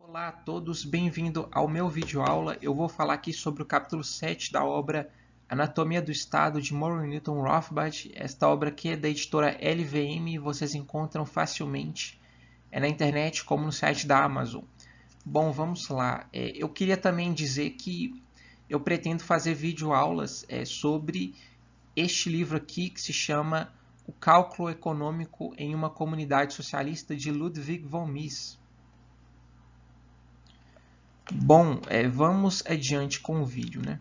Olá a todos, bem-vindo ao meu vídeo aula. Eu vou falar aqui sobre o capítulo 7 da obra Anatomia do Estado de Murray Newton Rothbard. Esta obra aqui é da editora LVM e vocês encontram facilmente na internet como no site da Amazon. Bom, vamos lá. Eu queria também dizer que eu pretendo fazer vídeo aulas sobre este livro aqui que se chama O Cálculo Econômico em uma Comunidade Socialista de Ludwig von Mises. Bom, vamos adiante com o vídeo, né?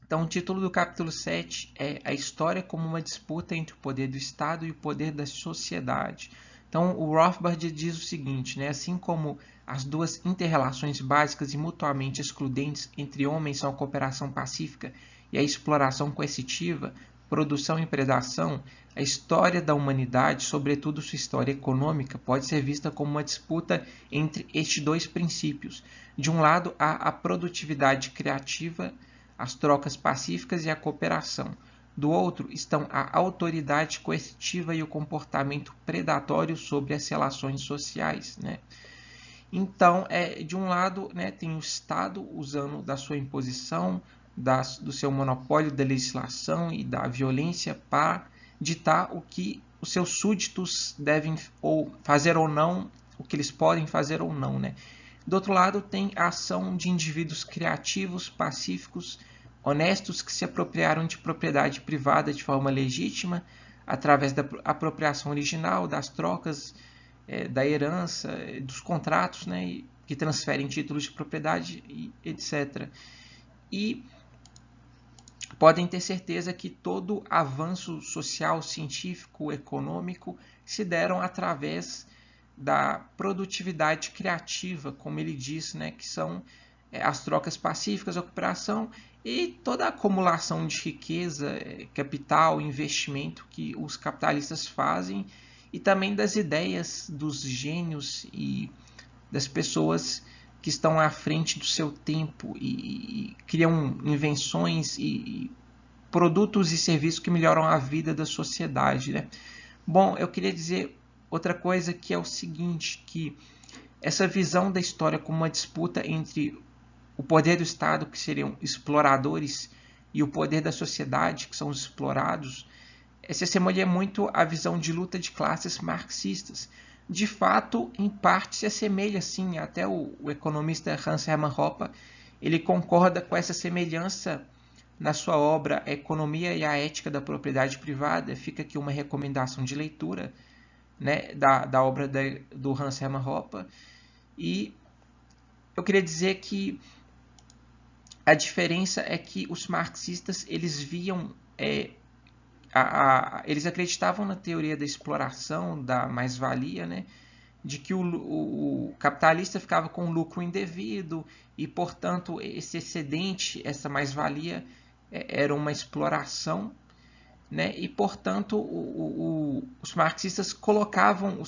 Então, o título do capítulo 7 é A História como uma disputa entre o poder do Estado e o poder da sociedade. Então, o Rothbard diz o seguinte, né? Assim como as duas inter-relações básicas e mutuamente excludentes entre homens são a cooperação pacífica e a exploração coercitiva, produção e predação, a história da humanidade, sobretudo sua história econômica, pode ser vista como uma disputa entre estes dois princípios. De um lado, há a produtividade criativa, as trocas pacíficas e a cooperação. Do outro, estão a autoridade coercitiva e o comportamento predatório sobre as relações sociais, né? Então, de um lado, né, tem o Estado usando da sua imposição, do seu monopólio da legislação e da violência para ditar o que os seus súditos devem fazer ou não, o que eles podem fazer ou não, né? Do outro lado, tem a ação de indivíduos criativos, pacíficos, honestos que se apropriaram de propriedade privada de forma legítima, através da apropriação original, das trocas, da herança, dos contratos, né, que transferem títulos de propriedade, etc. E podem ter certeza que todo avanço social, científico, econômico se deram através da produtividade criativa, como ele diz, né, que são as trocas pacíficas, a cooperação e toda a acumulação de riqueza, capital, investimento que os capitalistas fazem, e também das ideias dos gênios e das pessoas que estão à frente do seu tempo e criam invenções e produtos e serviços que melhoram a vida da sociedade, né? Bom, eu queria dizer outra coisa que é o seguinte, que essa visão da história como uma disputa entre o poder do Estado, que seriam exploradores, e o poder da sociedade, que são os explorados, se assemelha muito à visão de luta de classes marxistas. De fato, em parte se assemelha, sim, até o economista Hans Hermann Hoppe, ele concorda com essa semelhança na sua obra A Economia e a Ética da Propriedade Privada. Fica aqui uma recomendação de leitura, né, da obra do Hans Hermann Hoppe. E eu queria dizer que a diferença é que os marxistas eles viam eles acreditavam na teoria da exploração, da mais-valia, né? De que o capitalista ficava com lucro indevido e, portanto, esse excedente, essa mais-valia, era uma exploração, né? E, portanto, os marxistas colocavam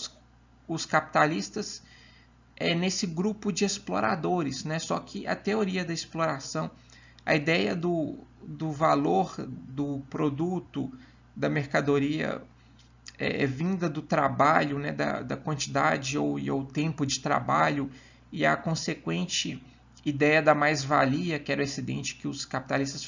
os capitalistas nesse grupo de exploradores, né? Só que a teoria da exploração, a ideia do valor do produto, da mercadoria vinda do trabalho, né, da quantidade ou tempo de trabalho, e a consequente ideia da mais-valia, que era o excedente que os capitalistas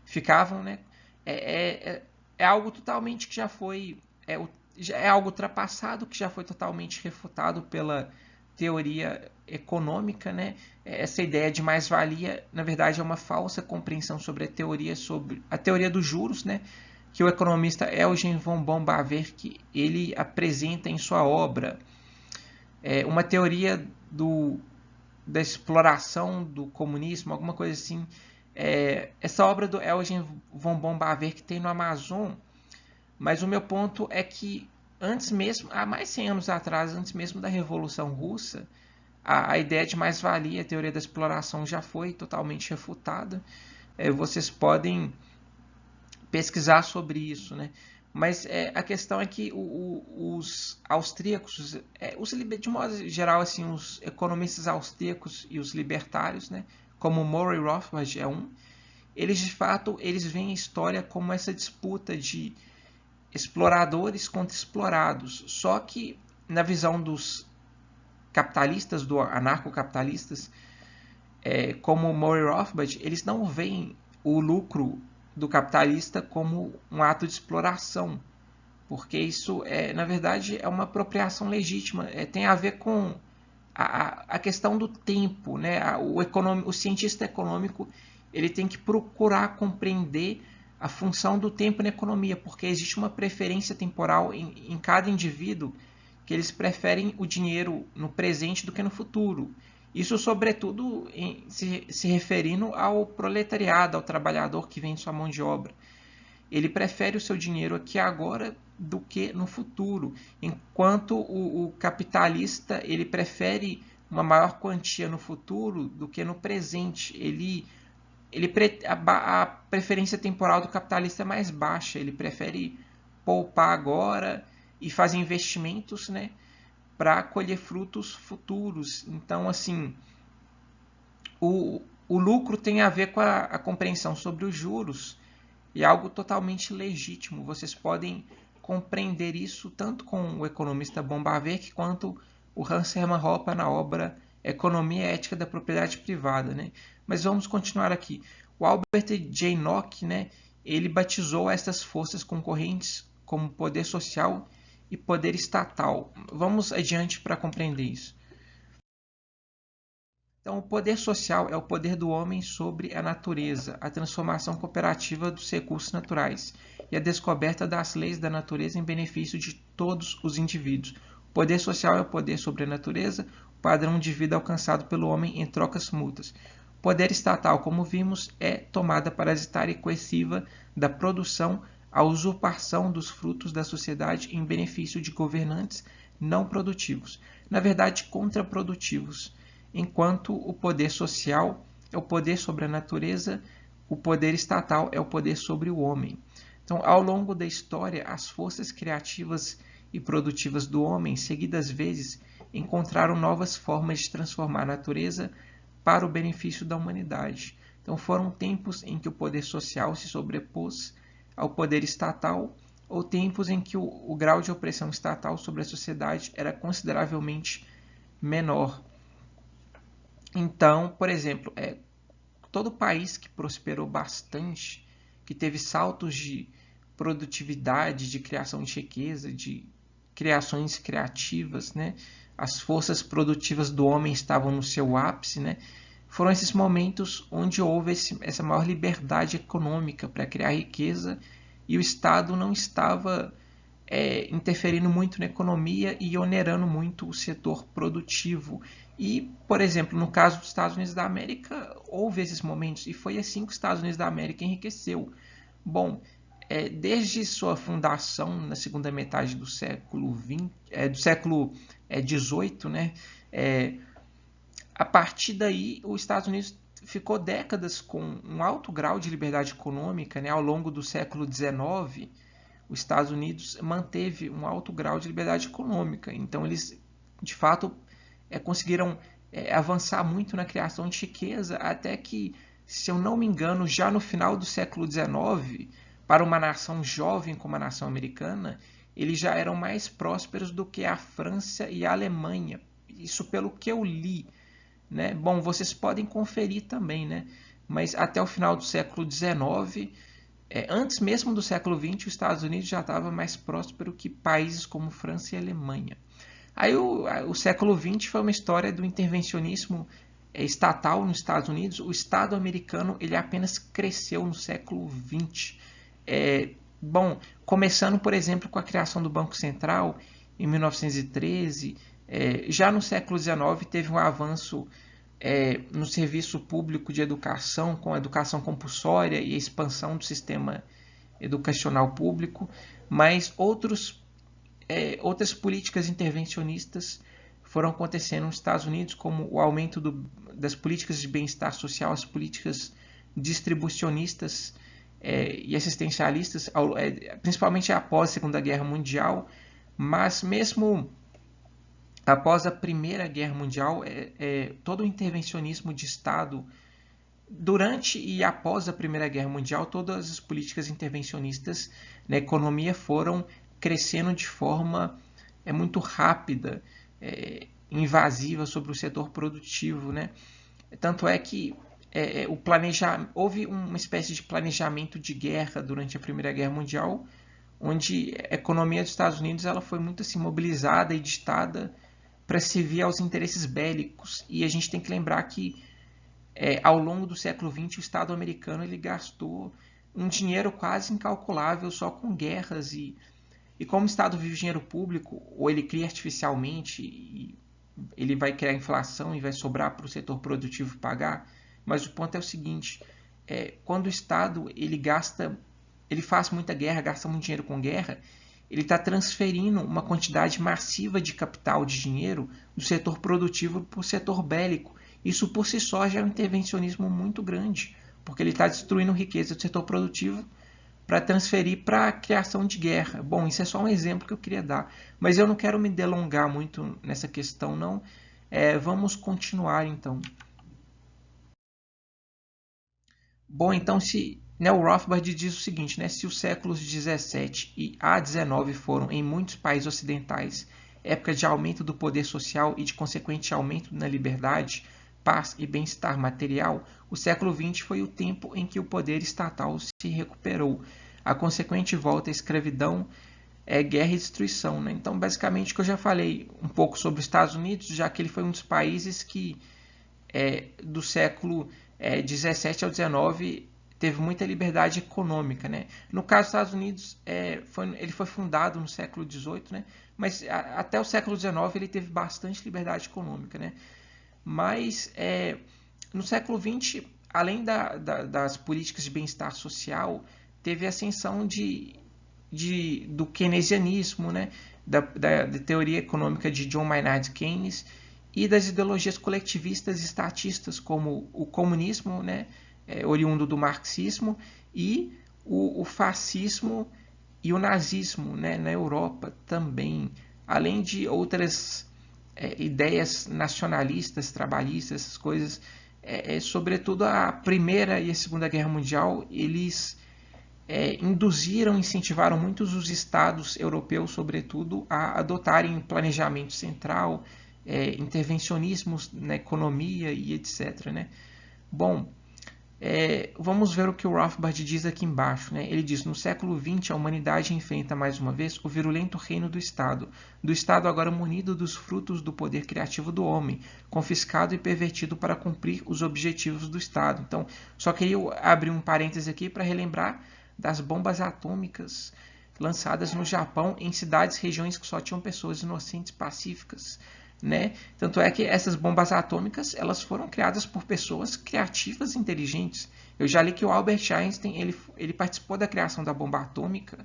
ficavam, né, é algo totalmente que já foi, é algo ultrapassado, que já foi totalmente refutado pela teoria econômica, né? Essa ideia de mais-valia, na verdade, é uma falsa compreensão sobre a teoria dos juros, né? Que o economista Eugen von Bohm-Bawerk ele apresenta em sua obra. Uma teoria da exploração do comunismo, alguma coisa assim. Essa obra do Eugen von Bohm-Bawerk tem no Amazon, mas o meu ponto é que antes mesmo, há mais de 100 anos atrás, antes mesmo da Revolução Russa, a ideia de mais-valia, a teoria da exploração já foi totalmente refutada. Vocês podem pesquisar sobre isso, né? Mas a questão é que os austríacos, de modo geral, assim, os economistas austríacos e os libertários, né, como Murray Rothbard eles de fato eles veem a história como essa disputa de exploradores contra explorados. Só que na visão dos capitalistas, anarcocapitalistas, como Murray Rothbard, eles não veem o lucro do capitalista como um ato de exploração, porque isso, na verdade, é uma apropriação legítima, tem a ver com a questão do tempo, né? O cientista econômico ele tem que procurar compreender a função do tempo na economia, porque existe uma preferência temporal em cada indivíduo, que eles preferem o dinheiro no presente do que no futuro. Isso, sobretudo, se referindo ao proletariado, ao trabalhador que vende sua mão de obra. Ele prefere o seu dinheiro aqui agora do que no futuro, enquanto o capitalista ele prefere uma maior quantia no futuro do que no presente. A preferência temporal do capitalista é mais baixa, ele prefere poupar agora e fazer investimentos, né, para colher frutos futuros. Então, assim, o lucro tem a ver com a compreensão sobre os juros, e é algo totalmente legítimo. Vocês podem compreender isso tanto com o economista Bombardier quanto o Hans Hermann Hoppe na obra Economia e Ética da Propriedade Privada, né? Mas vamos continuar aqui. O Albert J. Nock, né, ele batizou estas forças concorrentes como poder social e poder estatal. Vamos adiante para compreender isso. Então, o poder social é o poder do homem sobre a natureza, a transformação cooperativa dos recursos naturais e a descoberta das leis da natureza em benefício de todos os indivíduos. O poder social é o poder sobre a natureza, o padrão de vida alcançado pelo homem em trocas mútuas. O poder estatal, como vimos, é tomada parasitária e coerciva da produção, a usurpação dos frutos da sociedade em benefício de governantes não produtivos, na verdade contraprodutivos. Enquanto o poder social é o poder sobre a natureza, o poder estatal é o poder sobre o homem. Então, ao longo da história, as forças criativas e produtivas do homem, seguidas vezes, encontraram novas formas de transformar a natureza para o benefício da humanidade. Então, foram tempos em que o poder social se sobrepôs ao poder estatal, ou tempos em que o grau de opressão estatal sobre a sociedade era consideravelmente menor. Então, por exemplo, todo país que prosperou bastante, que teve saltos de produtividade, de criação de riqueza, de criações criativas, né? As forças produtivas do homem estavam no seu ápice, né? Foram esses momentos onde houve essa maior liberdade econômica para criar riqueza e o Estado não estava interferindo muito na economia e onerando muito o setor produtivo. E, por exemplo, no caso dos Estados Unidos da América, houve esses momentos, e foi assim que os Estados Unidos da América enriqueceu. Bom, desde sua fundação na segunda metade do século XVIII, né, a partir daí, os Estados Unidos ficou décadas com um alto grau de liberdade econômica, né, ao longo do século XIX, os Estados Unidos manteve um alto grau de liberdade econômica. Então, eles, de fato, conseguiram avançar muito na criação de riqueza, até que, se eu não me engano, já no final do século XIX, para uma nação jovem como a nação americana, eles já eram mais prósperos do que a França e a Alemanha. Isso pelo que eu li, né? Bom, vocês podem conferir também, né? Mas até o final do século XIX, antes mesmo do século XX, os Estados Unidos já estava mais próspero que países como França e Alemanha. Aí o século XX foi uma história do intervencionismo estatal nos Estados Unidos. O Estado americano ele apenas cresceu no século XX. Bom, começando, por exemplo, com a criação do Banco Central em 1913, já no século XIX teve um avanço no serviço público de educação, com a educação compulsória e a expansão do sistema educacional público, mas outras políticas intervencionistas foram acontecendo nos Estados Unidos, como o aumento das políticas de bem-estar social, as políticas distribucionistas e assistencialistas, principalmente após a Segunda Guerra Mundial, mas mesmo após a Primeira Guerra Mundial, todo o intervencionismo de Estado, durante e após a Primeira Guerra Mundial, todas as políticas intervencionistas na economia foram crescendo de forma muito rápida. invasiva sobre o setor produtivo, né? Tanto é que houve uma espécie de planejamento de guerra durante a Primeira Guerra Mundial, onde a economia dos Estados Unidos ela foi muito assim, mobilizada e ditada para servir aos interesses bélicos. E a gente tem que lembrar que ao longo do século XX o Estado americano ele gastou um dinheiro quase incalculável só com guerras e como o Estado vive dinheiro público, ou ele cria artificialmente e ele vai criar inflação e vai sobrar para o setor produtivo pagar. Mas o ponto é o seguinte, quando o Estado ele faz muita guerra, gasta muito dinheiro com guerra, ele está transferindo uma quantidade massiva de capital, de dinheiro, do setor produtivo para o setor bélico. Isso por si só já é um intervencionismo muito grande, porque ele está destruindo riqueza do setor produtivo para transferir para a criação de guerra. Bom, isso é só um exemplo que eu queria dar, mas eu não quero me delongar muito nessa questão, não. Vamos continuar, então. Bom, então, o Rothbard diz o seguinte, né, se os séculos 17 e a 19 foram, em muitos países ocidentais, época de aumento do poder social e de consequente aumento na liberdade, paz e bem-estar material, o século XX foi o tempo em que o poder estatal se recuperou. A consequente volta à escravidão guerra e destruição. Né? Então, basicamente, o que eu já falei um pouco sobre os Estados Unidos, já que ele foi um dos países que, do século 17 ao 19, teve muita liberdade econômica. Né? No caso dos Estados Unidos, ele foi fundado no século 18, né? Mas até o século 19 ele teve bastante liberdade econômica. Né? Mas no século 20, além das políticas de bem-estar social, teve a ascensão do keynesianismo, né? da teoria econômica de John Maynard Keynes e das ideologias coletivistas e estatistas, como o comunismo, né? Oriundo do marxismo, e o fascismo e o nazismo, né? Na Europa também, além de outras ideias nacionalistas, trabalhistas, essas coisas. Sobretudo a Primeira e a Segunda Guerra Mundial, eles induziram, incentivaram muitos os estados europeus, sobretudo, a adotarem planejamento central, intervencionismos na economia e etc. Né? Bom, vamos ver o que o Rothbard diz aqui embaixo. Né? Ele diz, no século XX, a humanidade enfrenta mais uma vez o virulento reino do Estado agora munido dos frutos do poder criativo do homem, confiscado e pervertido para cumprir os objetivos do Estado. Então, só queria abrir um parêntese aqui para relembrar das bombas atômicas lançadas no Japão em cidades e regiões que só tinham pessoas inocentes pacíficas. Né? Tanto é que essas bombas atômicas elas foram criadas por pessoas criativas e inteligentes. Eu já li que o Albert Einstein ele participou da criação da bomba atômica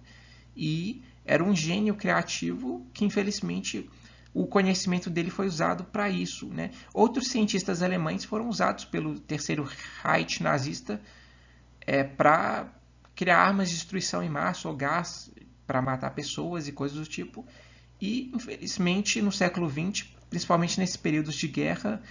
e era um gênio criativo que, infelizmente, o conhecimento dele foi usado para isso. Né? Outros cientistas alemães foram usados pelo Terceiro Reich nazista para criar armas de destruição em massa ou gás para matar pessoas e coisas do tipo. E, infelizmente, no século XX, principalmente nesses períodos de guerra,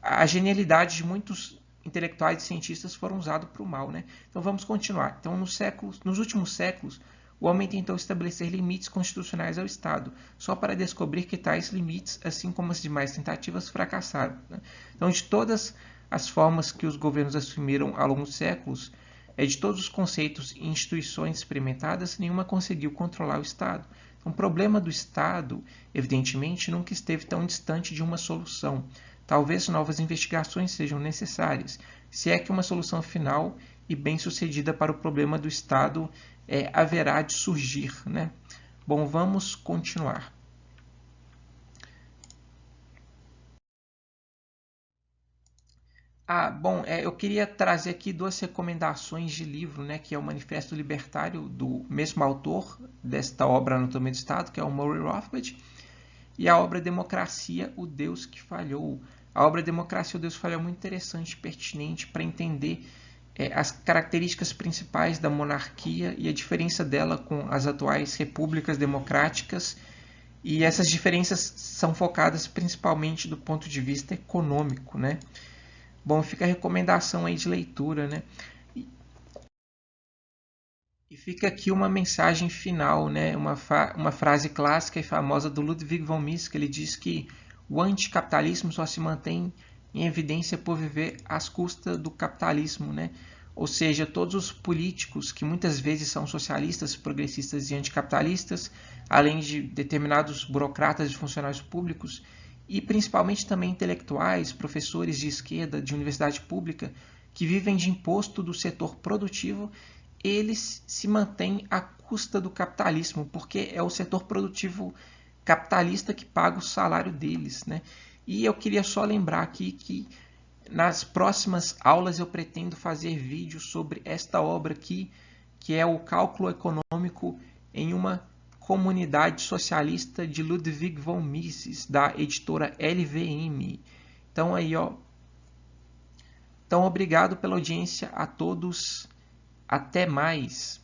a genialidade de muitos intelectuais e cientistas foram usados para o mal. Né? Então vamos continuar. Então, nos últimos séculos, o homem tentou estabelecer limites constitucionais ao Estado, só para descobrir que tais limites, assim como as demais tentativas, fracassaram. Né? Então, de todas as formas que os governos assumiram ao longo dos séculos, de todos os conceitos e instituições experimentadas, nenhuma conseguiu controlar o Estado. Então, o problema do Estado, evidentemente, nunca esteve tão distante de uma solução. Talvez novas investigações sejam necessárias, se é que uma solução final e bem-sucedida para o problema do Estado haverá de surgir. Né? Bom, vamos continuar. Bom, eu queria trazer aqui duas recomendações de livro, né, que é o Manifesto Libertário, do mesmo autor desta obra Anatomia do Estado, que é o Murray Rothbard, e a obra Democracia, o Deus que Falhou. A obra Democracia, o Deus que Falhou é muito interessante, pertinente para entender as características principais da monarquia e a diferença dela com as atuais repúblicas democráticas. E essas diferenças são focadas principalmente do ponto de vista econômico, né? Bom, fica a recomendação aí de leitura, né? E fica aqui uma mensagem final, né? Uma frase clássica e famosa do Ludwig von Mises, que ele diz que o anticapitalismo só se mantém em evidência por viver às custas do capitalismo, né? Ou seja, todos os políticos que muitas vezes são socialistas, progressistas e anticapitalistas, além de determinados burocratas e funcionários públicos, e principalmente também intelectuais, professores de esquerda de universidade pública, que vivem de imposto do setor produtivo, eles se mantêm à custa do capitalismo, porque é o setor produtivo capitalista que paga o salário deles, né? E eu queria só lembrar aqui que nas próximas aulas eu pretendo fazer vídeos sobre esta obra aqui, que é o Cálculo Econômico em uma Comunidade Socialista de Ludwig von Mises, da editora LVM. Então aí, ó. Então obrigado pela audiência a todos. Até mais.